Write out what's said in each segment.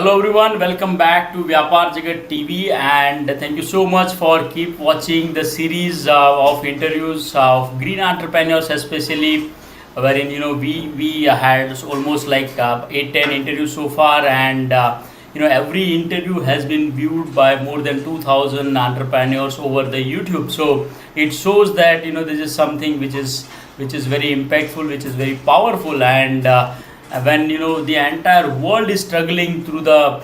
Hello everyone, welcome back to vyapaarjagat TV, and thank you so much for keep watching the series of interviews of green entrepreneurs, especially wherein we had almost like 8-10 interviews so far, and every interview has been viewed by more than 2,000 entrepreneurs over the YouTube. So it shows that this is something which is very impactful, which is very powerful, and when the entire world is struggling through the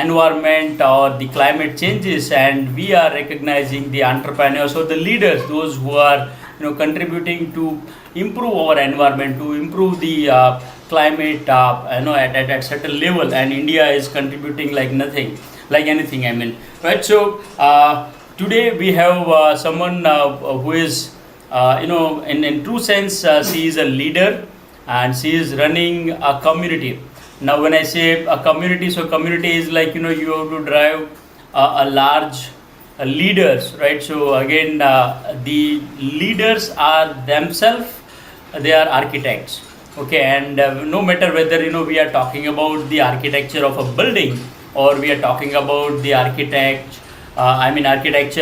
environment or the climate changes, and we are recognizing the entrepreneurs or the leaders, those who are contributing to improve our environment, to improve the climate at certain level, and India is contributing like nothing, like anything, I mean, right? So today we have someone who is in true sense, she is a leader, and she is running a community. Now when I say a community, so community is like you have to drive a large leaders, right? So again, the leaders are themselves, they are architects, okay? And no matter whether we are talking about the architecture of a building, or we are talking about the architecture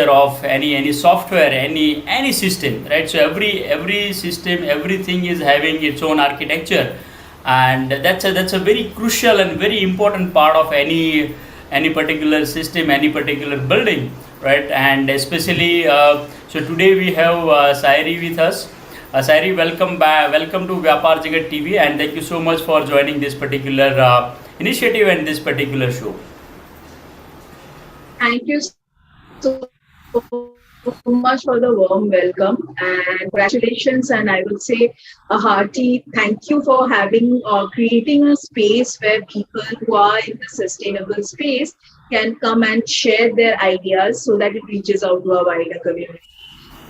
of any software, any system, right? So every system, everything is having its own architecture, and that's a very crucial and very important part of any particular system, any particular building, right? And especially so today we have Sayari with us. Sayari, welcome back, welcome to Vyapaarjagat TV, and thank you so much for joining this particular initiative and this particular show. Thank you so much for the warm welcome, and congratulations, and I would say a hearty thank you for having creating a space where people who are in the sustainable space can come and share their ideas so that it reaches out to a wider community.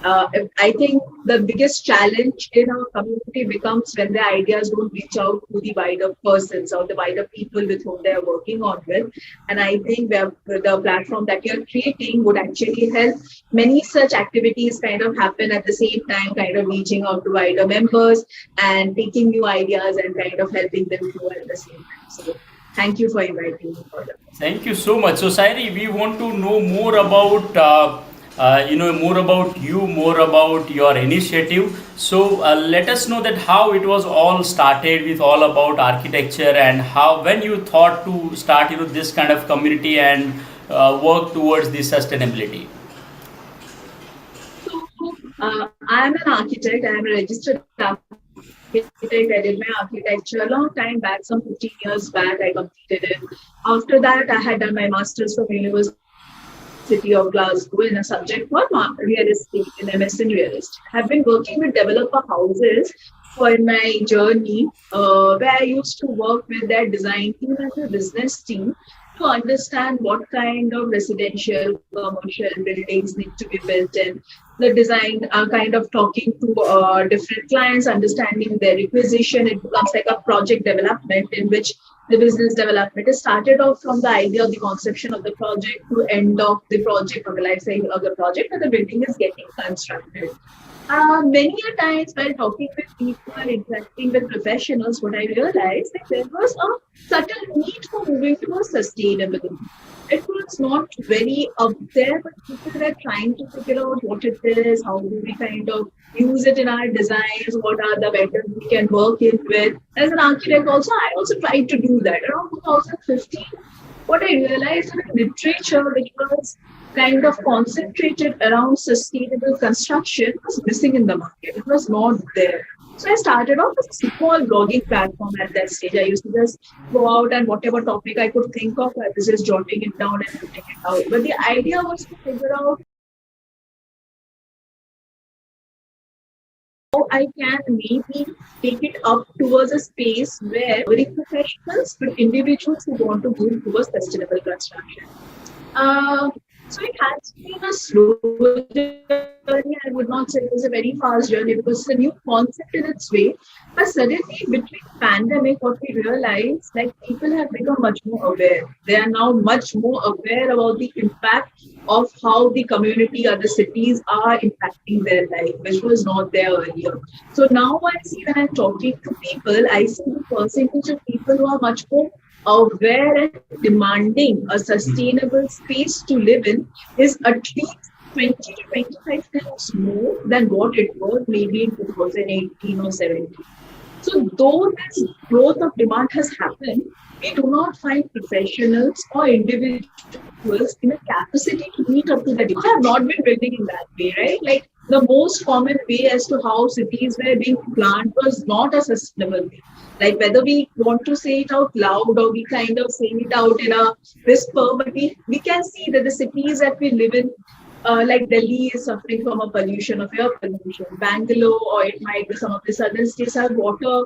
I think the biggest challenge in our community becomes when the ideas don't reach out to the wider persons or the wider people with whom they are working on with. And I think the platform that you're creating would actually help many such activities kind of happen at the same time, kind of reaching out to wider members and taking new ideas and kind of helping them grow at the same time. So thank you for inviting me for that. Thank you so much. So Sayari, we want to know more about more about you, more about your initiative. So let us know that how it was all started with all about architecture, and how when you thought to start this kind of community and work towards the sustainability. So I'm an architect. I'm a registered architect. I did my architecture a long time back, some 15 years back. I completed it. After that, I had done my master's from University of Glasgow in a subject called real estate, in MS in real estate. I've been working with developer houses for my journey, where I used to work with their design team and the business team to understand what kind of residential, commercial buildings need to be built in. The design, kind of talking to different clients, understanding their requisition. It becomes like a project development in which the business development is started off from the idea of the conception of the project to end of the project, or the life cycle of the project, and the building is getting constructed. Many a times while talking with people, interacting with professionals, what I realized that there was a subtle need for moving towards sustainability. It was not very up there, but people were trying to figure out what it is, how do we kind of use it in our designs, what are the methods we can work in with. As an architect also, I also tried to do that. Around 2015, what I realized in literature, which was kind of concentrated around sustainable construction, was missing in the market. It was not there. So I started off with a small blogging platform at that stage. I used to just go out and whatever topic I could think of, I was just jotting it down and putting it out. But the idea was to figure out how I can maybe take it up towards a space where very professionals, but individuals who want to move towards sustainable construction. So it has been a slow journey. I would not say it was a very fast journey because it's a new concept in its way. But suddenly, between pandemic, what we realized, like people have become much more aware. They are now much more aware about the impact of how the community or the cities are impacting their life, which was not there earlier. So now I see when I'm talking to people, I see the percentage of people who are much more aware and demanding a sustainable space to live in is at least 20 to 25 times more than what it was maybe in 2018 or 17. So though this growth of demand has happened, we do not find professionals or individuals in a capacity to meet up to the demand. We have not been building in that way, right? Like the most common way as to how cities were being planned was not a sustainable way. Like whether we want to say it out loud or we kind of say it out in a whisper, but we can see that the cities that we live in, like Delhi is suffering from a pollution of air pollution. Bangalore, or it might be some of the southern states, have water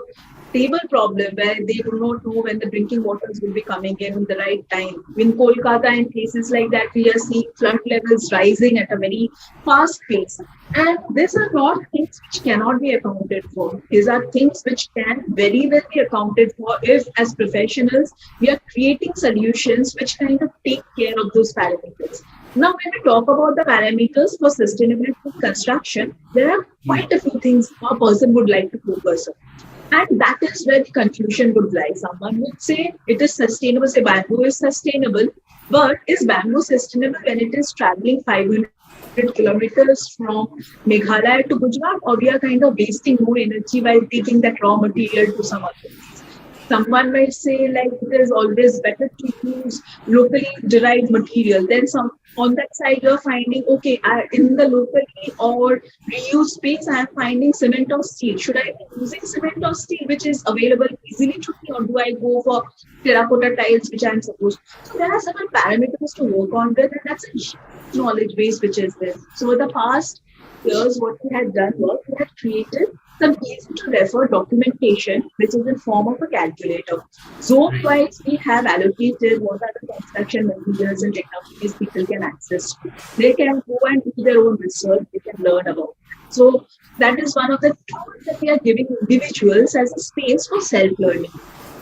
table problem where they do not know when the drinking waters will be coming in the right time. In Kolkata and places like that, we are seeing flood levels rising at a very fast pace. And these are not things which cannot be accounted for. These are things which can very well be accounted for if, as professionals, we are creating solutions which kind of take care of those parameters. Now, when we talk about the parameters for sustainability construction, there are quite a few things a person would like to focus on. And that is where the confusion would lie. Someone would say it is sustainable, say bamboo is sustainable, but is bamboo sustainable when it is traveling 500 kilometers from Meghalaya to Gujarat, or we are kind of wasting more energy while taking that raw material to some other place? Someone might say like it is always better to use locally derived material. Then some on that side you're finding, okay, in the locally or reused space, I am finding cement or steel. Should I be using cement or steel which is available easily to me, or do I go for terracotta tiles which I'm supposed to? So there are certain parameters to work on with, and that's a huge knowledge base which is there. So in the past years, what we had done was we had created some easy to refer documentation, which is in form of a calculator. Zone wise, we have allocated what are the construction materials and technologies people can access to. They can go and do their own research, they can learn about. So that is one of the tools that we are giving individuals as a space for self-learning.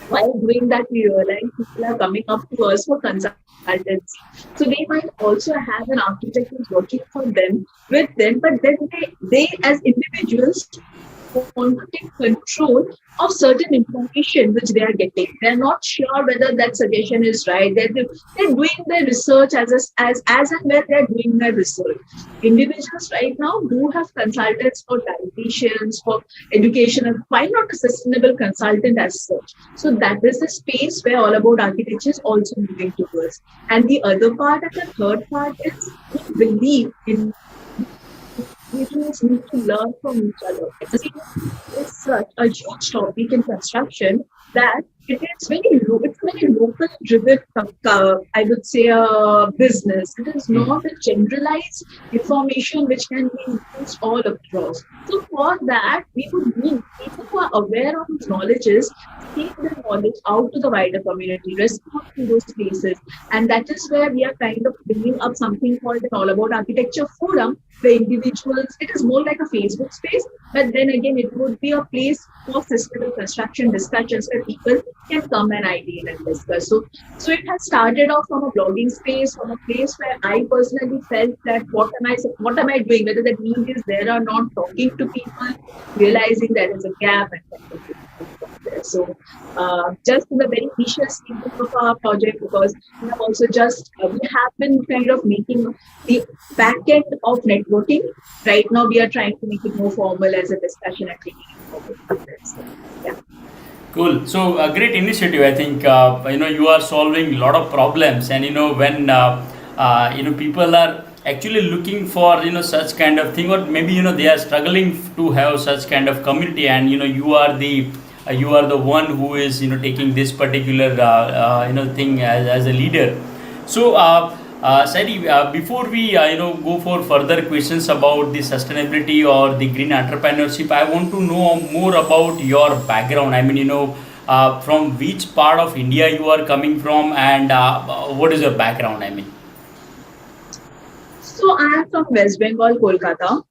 While doing that, we realize people are coming up to us for consultancy. So they might also have an architect who's working for them, with them, but then they as individuals want to take control of certain information which they are getting. They're not sure whether that suggestion is right. They're doing their research as and when they're doing their research. Individuals right now do have consultants for dietitians, for education, and why not a sustainable consultant as such? So that is the space where All About Architecture is also moving towards. And the other part and the third part is we believe in individuals need to learn from each other. It's such a huge topic in construction that it's very local driven, I would say, business. It is not a generalized information which can be used all across. So for that, we would need people who are aware of these knowledges, take the knowledge out to the wider community, respond to those places. And that is where we are kind of bringing up something called the All About Architecture Forum, where individuals, it is more like a Facebook space, but then again, it would be a place for sustainable construction discussions where people can come and ideate and discuss. So it has started off from a blogging space, from a place where I personally felt that what am I doing, whether that means is there or not, talking to people, realizing there is a gap and so just in the very initial stages of our project, because we have also we have been kind of making the back end of networking. Right now, we are trying to make it more formal as a discussion and taking it forward. So, yeah. Cool. So a great initiative. I think you are solving a lot of problems, and when people are actually looking for such kind of thing, or maybe they are struggling to have such kind of community, and you are the one who is taking this particular thing as a leader. So Sayari, before we go for further questions about the sustainability or the green entrepreneurship, I want to know more about your background. I mean, from which part of India you are coming from, and what is your background? I mean. So I am from West Bengal, Kolkata.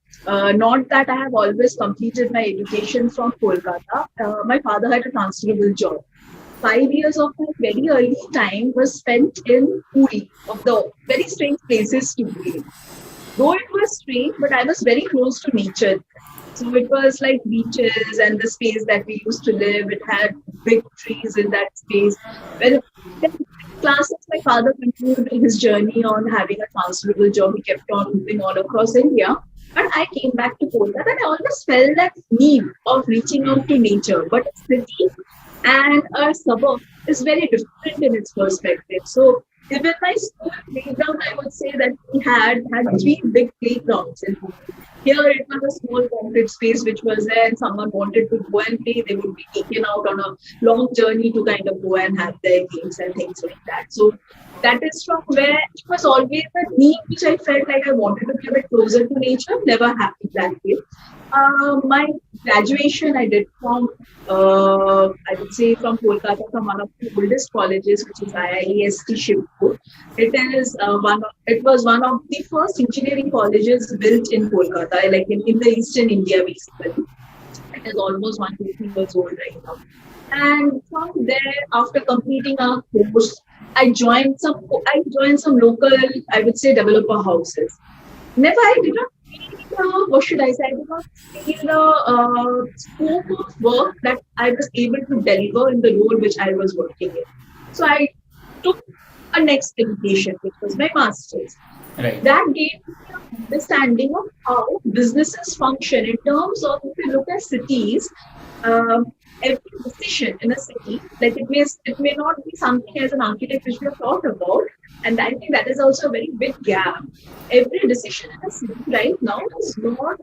Not that I have always completed my education from Kolkata. My father had a transferable job. 5 years of my very early time was spent in Puri, of the very strange places to be. Though it was strange, but I was very close to nature. So it was like beaches and the space that we used to live. It had big trees in that space. Well, then classes, my father continued his journey on having a transferable job. He kept on moving all across India. But I came back to Kolkata and I always felt that need of reaching out to nature. But a city and a suburb is very different in its perspective. So even my school playground, I would say that we had three big playgrounds in here. It was a small concrete space which was there, and someone wanted to go and play, they would be taken out on a long journey to kind of go and have their games and things like that. So that is from where it was always a need which I felt like I wanted to be a bit closer to nature. Never happened that way. My graduation I did from, I would say, from Kolkata, from one of the oldest colleges, which is IIST Shivpur. It was one of the first engineering colleges built in Kolkata, like in the Eastern India, basically. It is almost 150 years old right now. And from there, after completing our course, I joined some local, I would say, developer houses. Never, I did not feel what should I say? I did not feel the scope of work that I was able to deliver in the role which I was working in. So I took a next education, which was my master's. Right. That gave me an understanding of how businesses function in terms of, if you look at cities, every decision in a city, like it may not be something as an architect which we have thought about, and I think that is also a very big gap. Every decision in a city right now is not,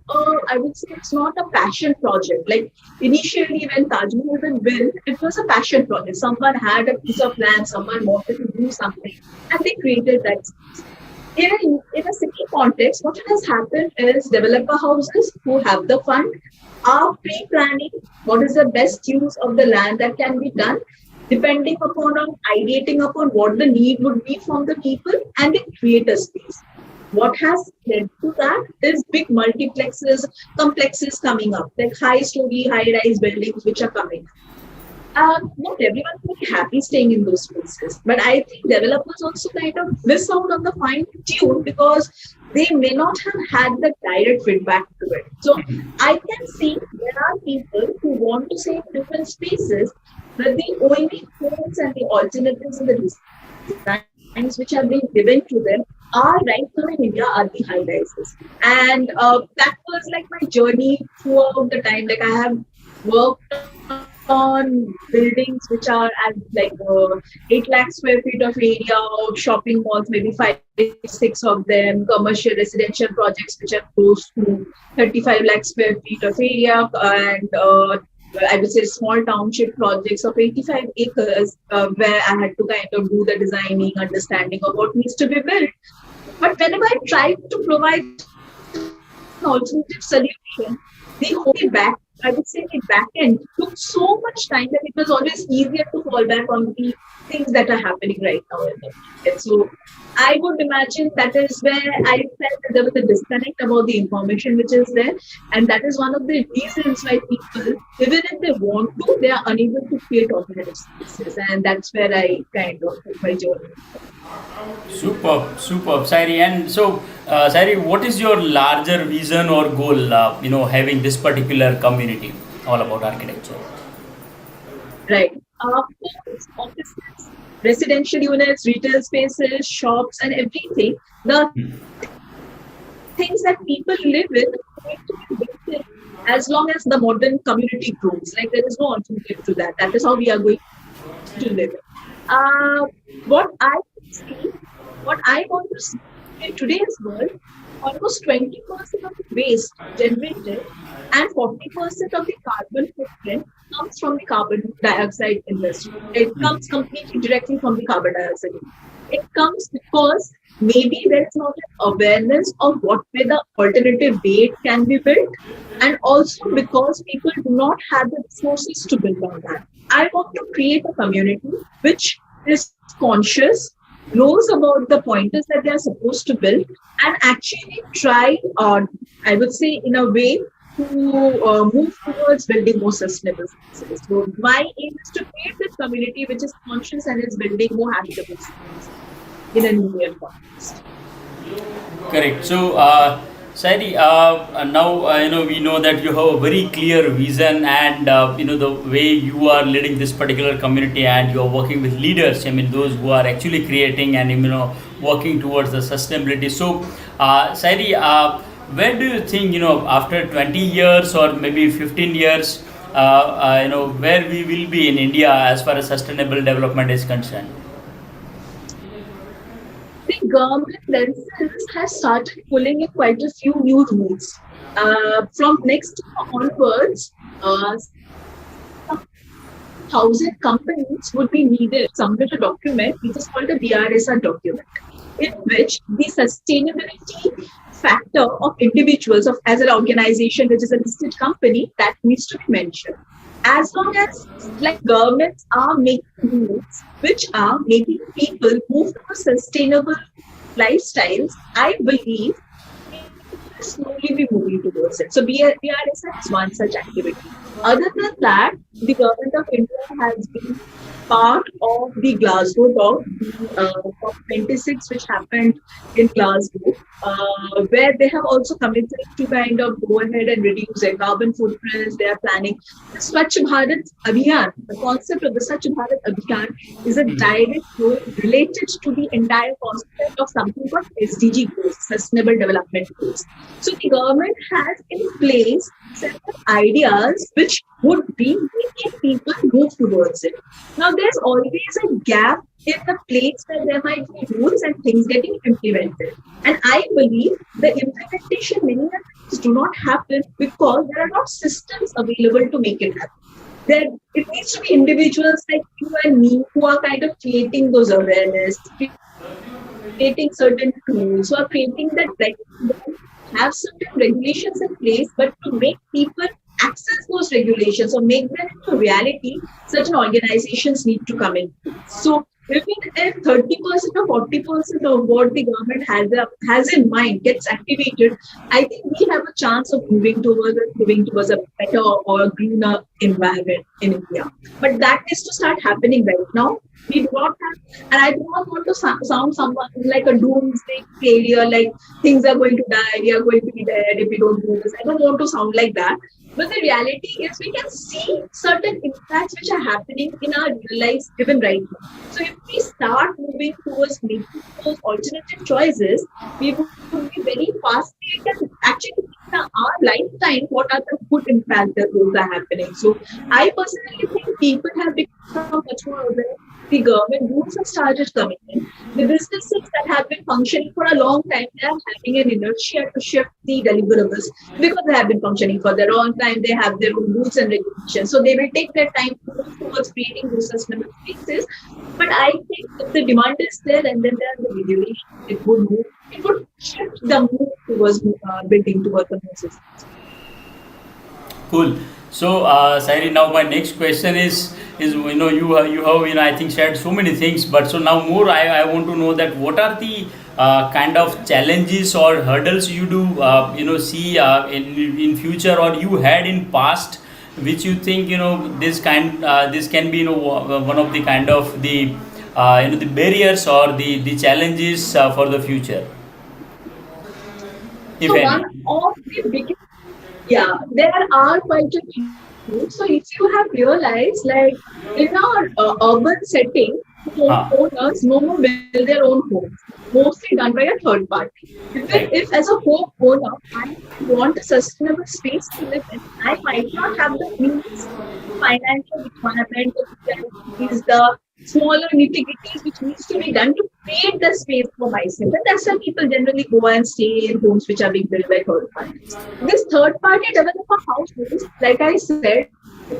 I would say, it's not a passion project. Like initially when Taj Mahal was built, it was a passion project. Someone had a piece of land, someone wanted to do something, and they created that space. In a city context, what has happened is developer houses who have the fund are pre-planning what is the best use of the land that can be done, depending upon or ideating upon what the need would be from the people, and they create a space. What has led to that is big multiplexes, complexes coming up, like high-story, high-rise buildings which are coming up. Not everyone will be happy staying in those spaces, but I think developers also kind of miss out on the fine tune because they may not have had the direct feedback to it. So I can see there are people who want to stay in different spaces, but the only homes and the alternatives and the designs which have been given to them are right now in India are the high rises. And that was like my journey throughout the time. Like I have worked on buildings which are at like 8 lakh square feet of area, of shopping malls, maybe 5, 6 of them, commercial residential projects which are close to 35 lakh square feet of area, and I would say small township projects of 85 acres where I had to kind of do the designing, understanding of what needs to be built. But whenever I tried to provide an alternative solution, the whole back, I would say the back end took so much time that it was always easier to fall back on the things that are happening right now in the market. So I would imagine that is where I felt that there was a disconnect about the information which is there. And that is one of the reasons why people, even if they want to, they are unable to create alternative spaces. And that's where I kind of took my journey. Superb, Sayari. And so, Sayari, what is your larger vision or goal, having this particular community all about architecture? Right. Offices, residential units, retail spaces, shops, and everything. The things that people live in are going to be built in as long as the modern community grows. Like there is no alternative to that. That is how we are going to live. What I see, what I want to see in today's world, almost 20% of the waste generated and 40% of the carbon footprint comes from the carbon dioxide industry. It comes completely directly from the carbon dioxide. It comes because maybe there is not an awareness of what way the alternative way it can be built, and also because people do not have the resources to build on that. I want to create a community which is conscious, knows about the pointers that they are supposed to build, and actually try, I would say, in a way to move towards building more sustainable spaces. So my aim is to create this community which is conscious and is building more habitable spaces in an Indian context. Correct. So, Sayari, now we know that you have a very clear vision, and the way you are leading this particular community, and you are working with leaders. I mean, those who are actually creating and working towards the sustainability. So, Sayari, where do you think after 20 years or maybe 15 years, where we will be in India as far as sustainable development is concerned? The government themselves has started pulling in quite a few new rules. From next year onwards, 1,000 companies would be needed to submit a document, which is called a BRSR document, in which the sustainability factor of individuals of as an organization, which is a listed company, that needs to be mentioned. As long as like governments are making rules which are making people move to a sustainable lifestyles, I believe we will slowly be moving towards it. So BRSR is one such activity. Other than that, the government of India has been part of the Glasgow talk, the COP26, which happened in Glasgow, where they have also committed to kind of go ahead and reduce their carbon footprints. They are planning the Swachh Bharat Abhiyan. The concept of the Swachh Bharat Abhiyan is a direct goal related to the entire concept of something called SDG goals, Sustainable Development Goals. So the government has in place several ideas which would be making people move towards it. Now, there's always a gap in the place where there might be rules and things getting implemented. And I believe the implementation many times do not happen because there are not systems available to make it happen. There, it needs to be individuals like you and me who are kind of creating those awareness, creating certain tools, who are creating that have certain regulations in place, but to make people access those regulations or make them into reality, certain organizations need to come in. So even if 30% or 40% of what the government has in mind gets activated, I think we have a chance of moving towards a better or greener environment in India. But that needs to start happening right now. We do not have, and I do not want to sound someone like a doomsday failure, like things are going to die, we are going to be dead if we don't do this. I don't want to sound like that. But the reality is we can see certain impacts which are happening in our real lives even right now. So if we start moving towards making those alternative choices, we will be very fast and actually in our lifetime what are the good impacts that those are happening. So I personally think people have become much more aware. The government rules have started coming in. The businesses that have been functioning for a long time, they are having an inertia to shift the deliverables because they have been functioning for their own time. They have their own rules and regulations. So they will take their time to move towards creating those sustainable spaces. But I think if the demand is there and then there are the regulations, it would move. It would shift the move towards building towards the new systems. Cool. So, Sairi, now my next question is you have I think shared so many things, but so now more I want to know that what are the kind of challenges or hurdles you do see in future or you had in past, which you think this can be one of the kind of the the barriers or the challenges for the future, if So any. one of the biggest, yeah, there are quite a few. So if you have realized, like in our urban setting, Huh. homeowners no more build their own homes, mostly done by a third party. Even Right. if as a homeowner, I want a sustainable space to live in, I might not have the means, financial requirement, is the smaller nitty-gritties which needs to be done to create the space for myself. And that's why people generally go and stay in homes which are being built by third parties. This third party developer households, like I said,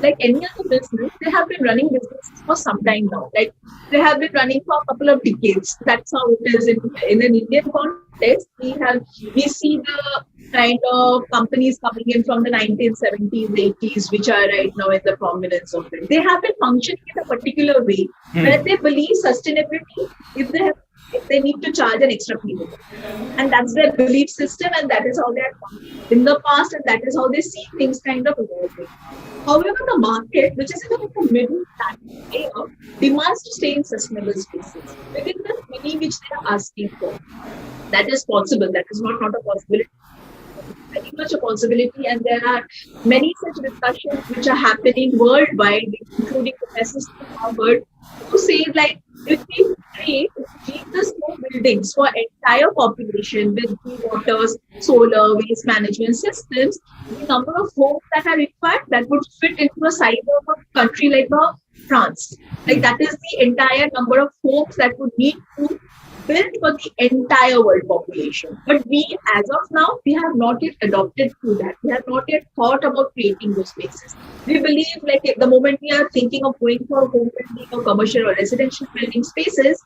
like any other business, they have been running businesses for some time now. Like they have been running for a couple of decades. That's how it is in an Indian context. We see the kind of companies coming in from the 1970s, 80s, which are right now in the prominence of it. They have been functioning in a particular way where they believe sustainability, if they need to charge an extra fee. And that's their belief system, and that is how they are in the past, and that is how they see things kind of evolving. However, the market, which is in the middle demands to stay in sustainable spaces within the money which they are asking for. That is possible. That is not a possibility. Very much a possibility, and there are many such discussions which are happening worldwide, including professors from Harvard, who say like if we create the small buildings for entire population with water, solar, waste management systems, the number of homes that are required that would fit into the size of a country like France. Like that is the entire number of homes that would need to built for the entire world population. But we, as of now, we have not yet adopted to that. We have not yet thought about creating those spaces. We believe like at the moment we are thinking of going for home building or commercial or residential building spaces,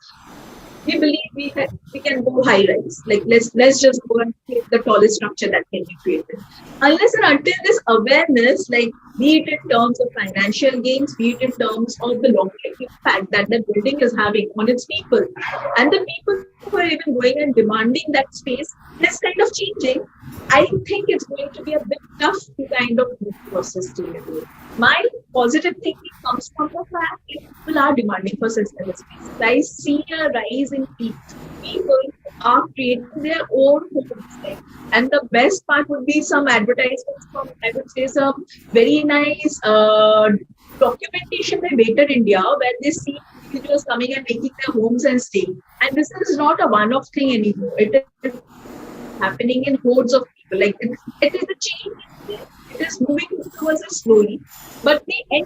we believe we can go high rise. Like let's just go and create the tallest structure that can be created. Unless and until this awareness, like be it in terms of financial gains, be it in terms of the long-term impact that the building is having on its people, and the people who are even going and demanding that space is kind of changing, I think it's going to be a bit tough to kind of move to a sustainable. My positive thinking comes from the fact that people are demanding for sustainable spaces. I see a rise in people are creating their own homes. And the best part would be some advertisements from, I would say, some very nice documentation by Better India, where they see individuals coming and making their homes and staying. And this is not a one-off thing anymore. It is happening in hordes of people. Like it is a change. It is moving towards it slowly. But I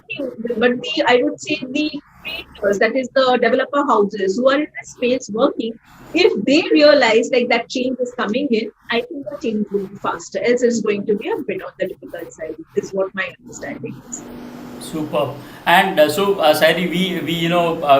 would say the creators, that is the developer houses who are in the space working, if they realize like that change is coming in, I think the change will be faster. Else it's going to be a bit on the difficult side. Is what my understanding is. Superb. And Sayari,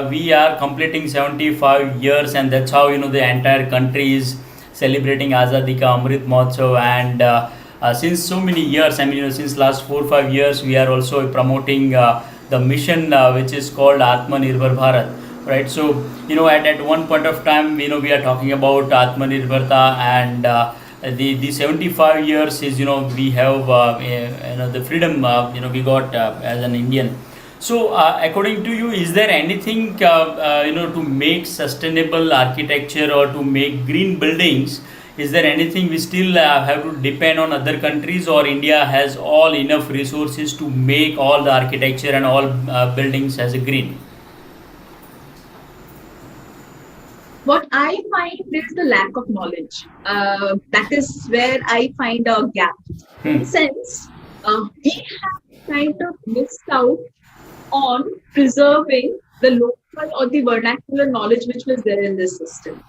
we are completing 75 years, and that's how the entire country is celebrating AZADI Ka Amrit Mahotsav. And since so many years, I mean, since last 4 or 5 years, we are also promoting the mission which is called Aatma Nirbhar Bharat. Right. So at one point of time, we are talking about Aatma Nirbharta, and the 75 years is we have the freedom we got as an Indian. So according to you, is there anything to make sustainable architecture or to make green buildings? Is there anything we still have to depend on other countries, or India has all enough resources to make all the architecture and all buildings as a green? What I find is the lack of knowledge. That is where I find a gap. In a sense, we have kind of missed out on preserving the local or the vernacular knowledge which was there in this system.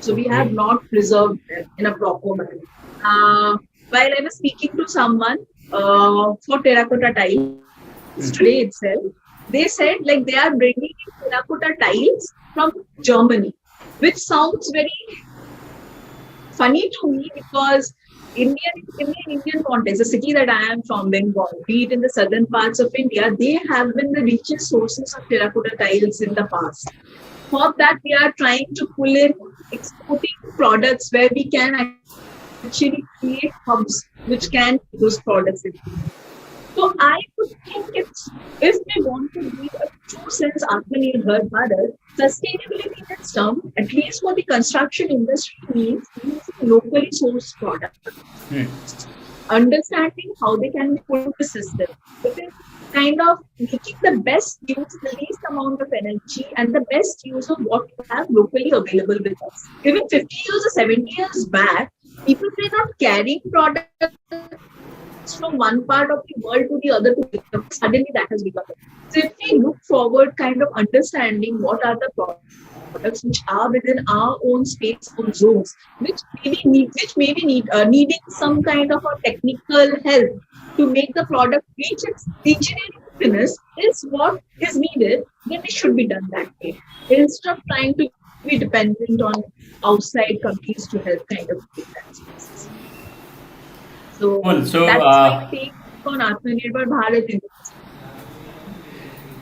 So we have not preserved them in a proper manner. While I was speaking to someone for terracotta tiles today itself, they said like they are bringing in terracotta tiles from Germany, which sounds very funny to me because in the Indian context, the city that I am from, Bengal, be it in the southern parts of India, they have been the richest sources of terracotta tiles in the past. For that, we are trying to pull in exporting products where we can actually create hubs which can do those products. So I would think if we want to be a true sense Aatma Nirbhar Bharat, sustainability in its term, at least for the construction industry, means using locally sourced products. Understanding how they can be put into the system. It is kind of making the best use, the least amount of energy, and the best use of what we have locally available with us. Even 50 years or 70 years back, people were not carrying products from one part of the world to the other to pick up. Suddenly that has become. So if we look forward, kind of understanding what are the products which are within our own space or zones, which may be needing some kind of a technical help to make the product reach its engineering fitness is what is needed, then it should be done that way. Instead of trying to be dependent on outside countries to help kind of create that spaces. So Cool. So that's my take on Aatma Nirbhar Bharat.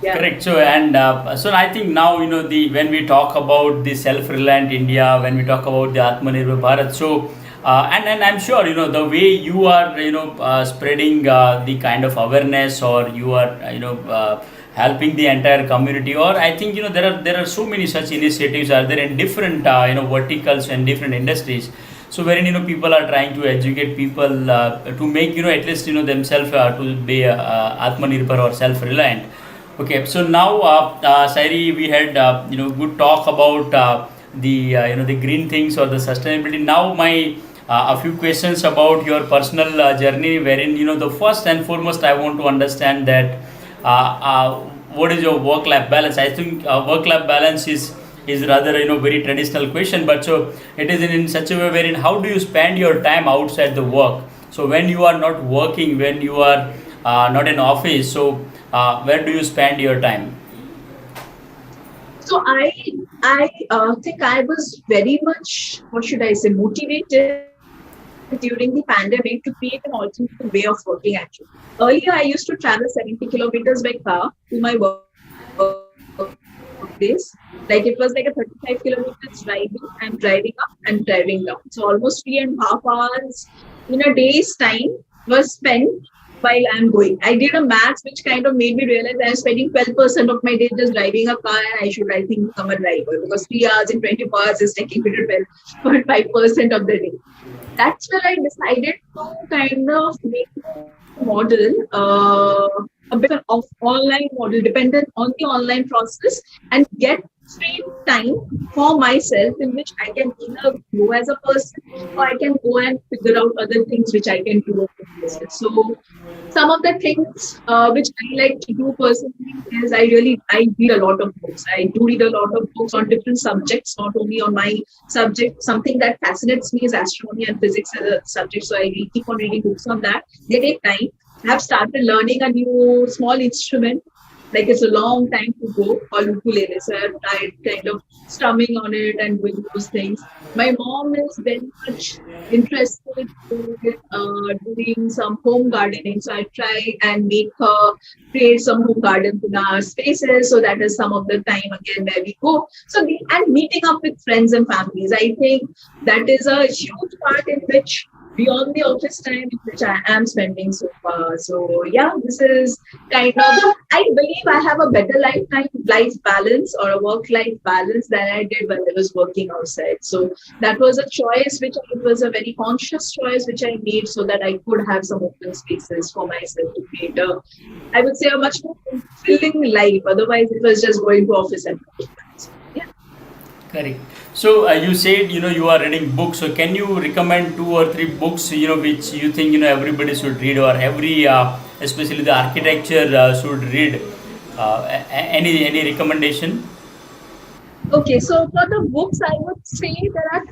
Yeah. correct. So I think now when we talk about the self-reliant India, when we talk about the Aatma Nirbhar Bharat, so and I'm sure the way you are spreading the kind of awareness, or you are helping the entire community. Or I think there are so many such initiatives are there in different verticals and different industries. So wherein people are trying to educate people to make at least themselves to be Atma Nirbhar or self reliant. Okay, so now Sairi, we had good talk about the green things or the sustainability. Now my a few questions about your personal journey, wherein the first and foremost I want to understand that what is your work-life balance. I think work-life balance is rather very traditional question, but so it is in such a way wherein how do you spend your time outside the work. So when you are not working, when you are not in office, so where do you spend your time? So I think I was very much, what should I say, motivated during the pandemic to create an alternative way of working actually. Earlier, I used to travel 70 kilometers by car to my workplace. Like it was like a 35 kilometers driving. I'm driving up and driving down. So almost 3.5 hours in a day's time was spent while I'm going. I did a maths which kind of made me realize I'm spending 12% of my day just driving a car, and I should, I think, become a driver because 3 hours in 24 hours is taking me to 12.5% of the day. That's where I decided to kind of make a model, a bit of online model dependent on the online process and get free time for myself in which I can either grow as a person or I can go and figure out other things which I can do. So some of the things which I like to do personally is I read a lot of books. I do read a lot of books on different subjects, not only on my subject. Something that fascinates me is astronomy and physics as a subject. So I keep on reading books on that. They take time. I have started learning a new small instrument. Like it's a long time to go called ukulele. So I've tried kind of strumming on it and doing those things. My mom is very much interested in doing some home gardening. So I try and make her create some home gardens in our spaces. So that is some of the time again where we go. So and meeting up with friends and families. I think that is a huge part in which beyond the office time in which I am spending so far. So yeah, this is kind of, I believe I have a better life balance or a work-life balance than I did when I was working outside. So that was a choice which it was a very conscious choice which I made so that I could have some open spaces for myself to create I would say a much more fulfilling life. Otherwise it was just going to office and yeah. Correct. So you said you are reading books. So can you recommend 2 or 3 books which you think everybody should read, or every especially the architecture should read? Any recommendation? Okay, so for the books, I would say there are 2,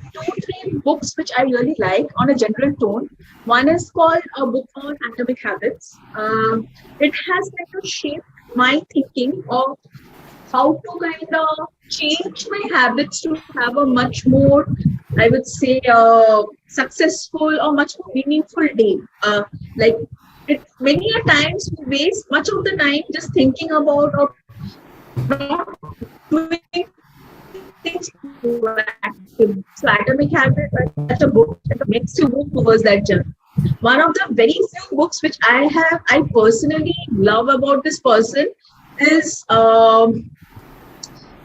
3 books which I really like on a general tone. One is called a book on atomic habits. It has kind of shaped my thinking of how to kind of change my habits to have a much more, I would say, successful or much more meaningful day. Like many a times we waste much of the time just thinking about or not doing things proactive. So Atomic Habit is such a book that makes you move towards that journey. One of the very few books which I personally love about this person is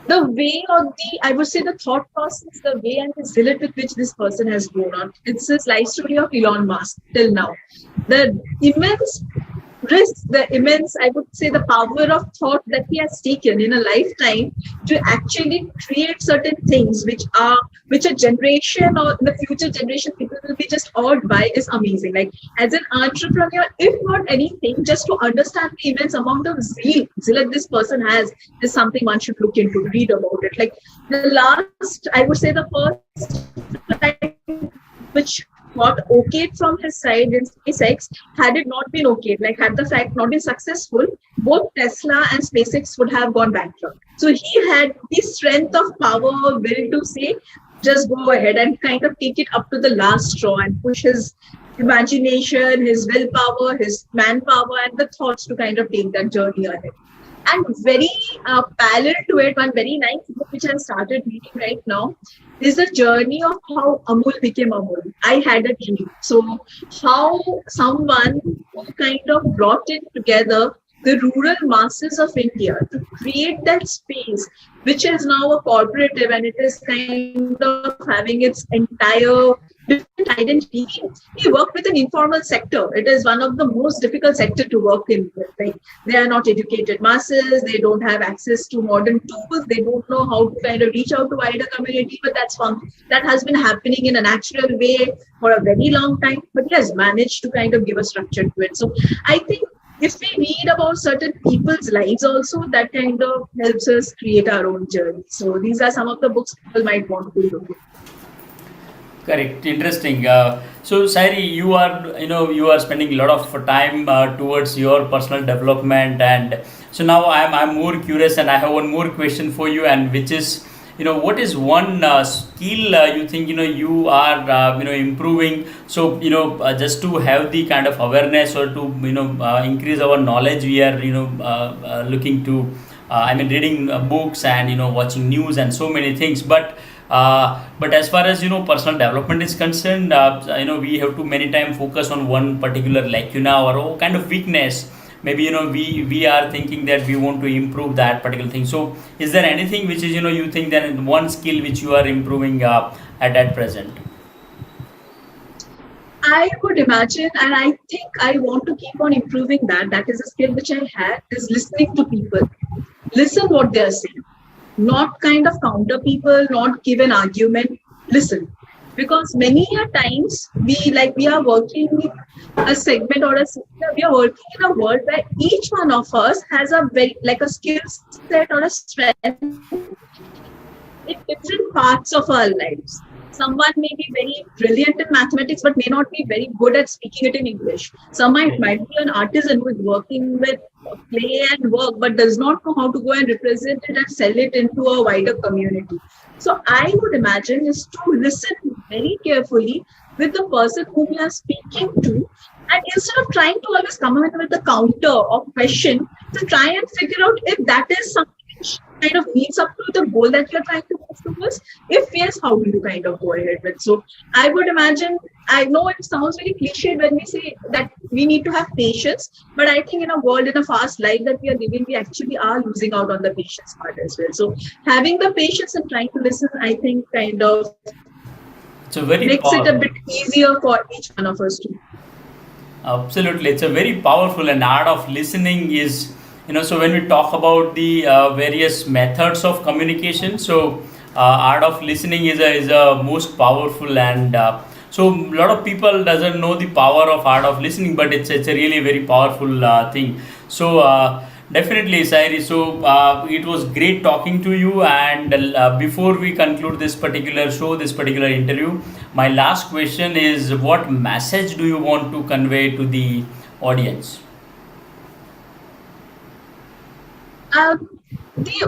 the way or I would say the thought process, the way and the zealot with which this person has grown on. It's his life story of Elon Musk till now. The immense risk, the immense, I would say, the power of thought that he has taken in a lifetime to actually create certain things which a generation or the future generation people will be just awed by is amazing. Like as an entrepreneur, if not anything, just to understand the immense amount of zeal that this person has is something one should look into, read about it. Like the last, I would say the first time which got okayed from his side in SpaceX, had it not been okayed, like had the fact not been successful, both Tesla and SpaceX would have gone bankrupt. So he had the strength of power, will to say, just go ahead and kind of take it up to the last straw and push his imagination, his willpower, his manpower, and the thoughts to kind of take that journey ahead. And very parallel to it, one very nice book which I started reading right now is the journey of how Amul became Amul. I had a dream. So how someone who kind of brought it together the rural masses of India to create that space, which is now a cooperative and it is kind of having its entire different identity. We work with an informal sector. It is one of the most difficult sector to work in. Like, they are not educated masses. They don't have access to modern tools. They don't know how to kind of reach out to wider community. But that's one that has been happening in a natural way for a very long time. But he has managed to kind of give a structure to it. So I think if we read about certain people's lives also, that kind of helps us create our own journey. So these are some of the books people might want to look at. Correct. Interesting. So, Sairi, you are spending a lot of time towards your personal development, and so now I'm more curious, and I have one more question for you, and which is, what is one skill you think you are improving? So, just to have the kind of awareness, or to increase our knowledge, we are looking to, I mean, reading books, and watching news and so many things, but as far as personal development is concerned, we have to many time focus on one particular lacuna or kind of weakness. Maybe we are thinking that we want to improve that particular thing. So is there anything which is you think that one skill which you are improving at present? I would imagine, and I think I want to keep on improving that. That is a skill which I had, is listening to people. Listen what they are saying. Not kind of counter people, not give an argument. Listen. Because many a times we are working in a segment or a sector, we are working in a world where each one of us has a very like a skill set or a strength in different parts of our lives. Someone may be very brilliant in mathematics, but may not be very good at speaking it in English. Someone might be an artisan who is working with play and work, but does not know how to go and represent it and sell it into a wider community. So I would imagine is to listen very carefully with the person whom you are speaking to, and instead of trying to always come in with a counter or question, to try and figure out if that is something which kind of meets up to the goal that you're trying to move towards. If yes, how do you kind of go ahead with? So I would imagine, I know it sounds very cliche when we say that we need to have patience, but I think in a world, in a fast life that we are living, we actually are losing out on the patience part as well. So having the patience and trying to listen, I think kind of makes it a bit easier for each one of us to. Absolutely, it's a very powerful, and art of listening is, so when we talk about the various methods of communication, so art of listening is a most powerful, and so a lot of people doesn't know the power of art of listening, but it's a really very powerful thing. So definitely, Sairi. So it was great talking to you, and before we conclude this particular show, this particular interview, my last question is: what message do you want to convey to the audience?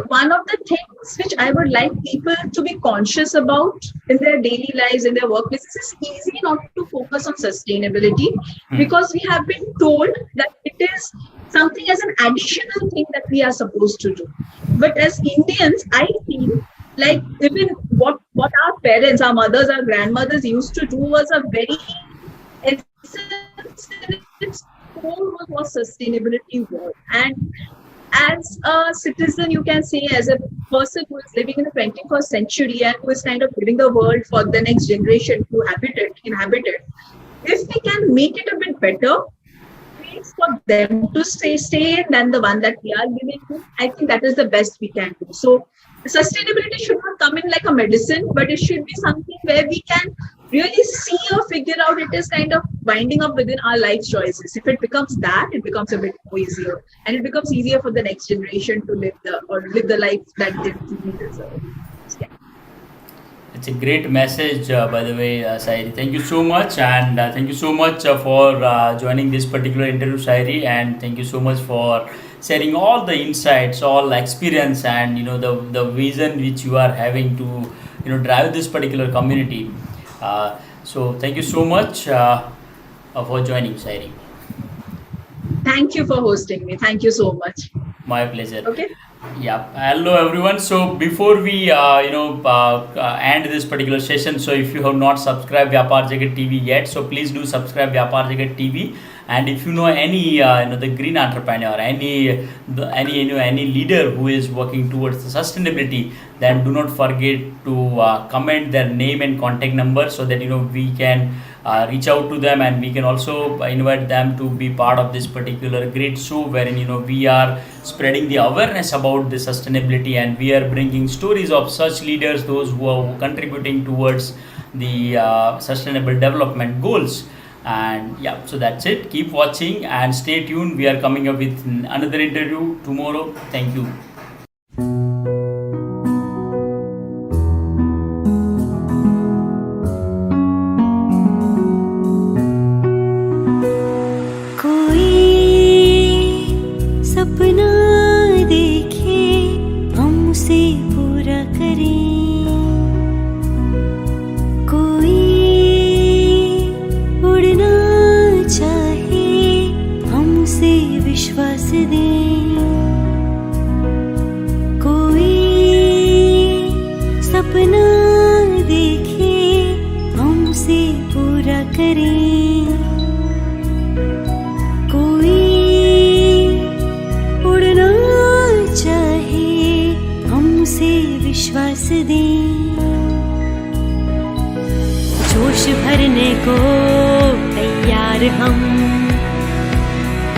One of the things which I would like people to be conscious about in their daily lives, in their workplaces, is easy not to focus on sustainability, because we have been told that it is something as an additional thing that we are supposed to do. But as Indians, I feel like even what our parents, our mothers, our grandmothers used to do was a very essence in its core was sustainability was. And as a citizen, you can say, as a person who is living in the 21st century and who is kind of living the world for the next generation to inhabit it, if we can make it a bit better, place for them to stay in than the one that we are giving to, I think that is the best we can do. So sustainability should not come in like a medicine, but it should be something where we can really see or figure out it is kind of winding up within our life choices. If it becomes that, it becomes a bit more easier, and it becomes easier for the next generation to live the life that they deserve. Yeah. It's a great message, by the way, Sairi. Thank you so much, and thank you so much for joining this particular interview, Sairi, and thank you so much for sharing all the insights, all experience, and the vision which you are having to drive this particular community. So thank you so much for joining, Sairi. Thank you for hosting me. Thank you so much. My pleasure. Okay. Yeah, hello everyone. So before we end this particular session, so if you have not subscribed Vyapar Jagat TV yet, so please do subscribe Vyapar Jagat TV, And if you know any the green entrepreneur, any leader who is working towards the sustainability, then do not forget to comment their name and contact number, so that we can reach out to them, and we can also invite them to be part of this particular great show, wherein we are spreading the awareness about the sustainability, and we are bringing stories of such leaders, those who are contributing towards the sustainable development goals. And yeah, so that's it. Keep watching and stay tuned. We are coming up with another interview tomorrow. Thank you. सपना देखे हम उसे पूरा करें, कोई उड़ना चाहे हम उसे विश्वास दें, कोई सपना देखे हम उसे पूरा करें, विश्वास दें। जोश भरने को तैयार हम,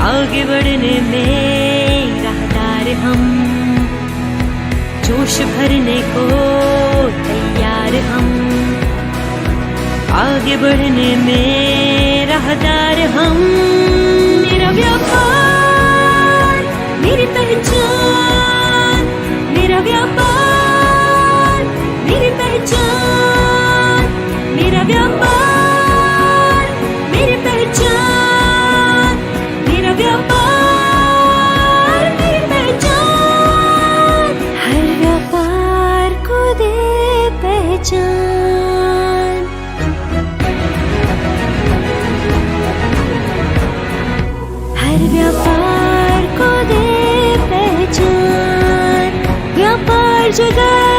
आगे बढ़ने में राहदार हम, जोश भरने को तैयार हम, आगे बढ़ने में राहदार हम। मेरा व्यापार मेरी पहचान, मेरा व्यापार मेरी पहचान, मेरा व्यापार मेरी पहचान, मेरा व्यापार मेरी पहचान। हर व्यापार को दे पहचान, हर व्यापार को दे पहचान। व्यापार जगत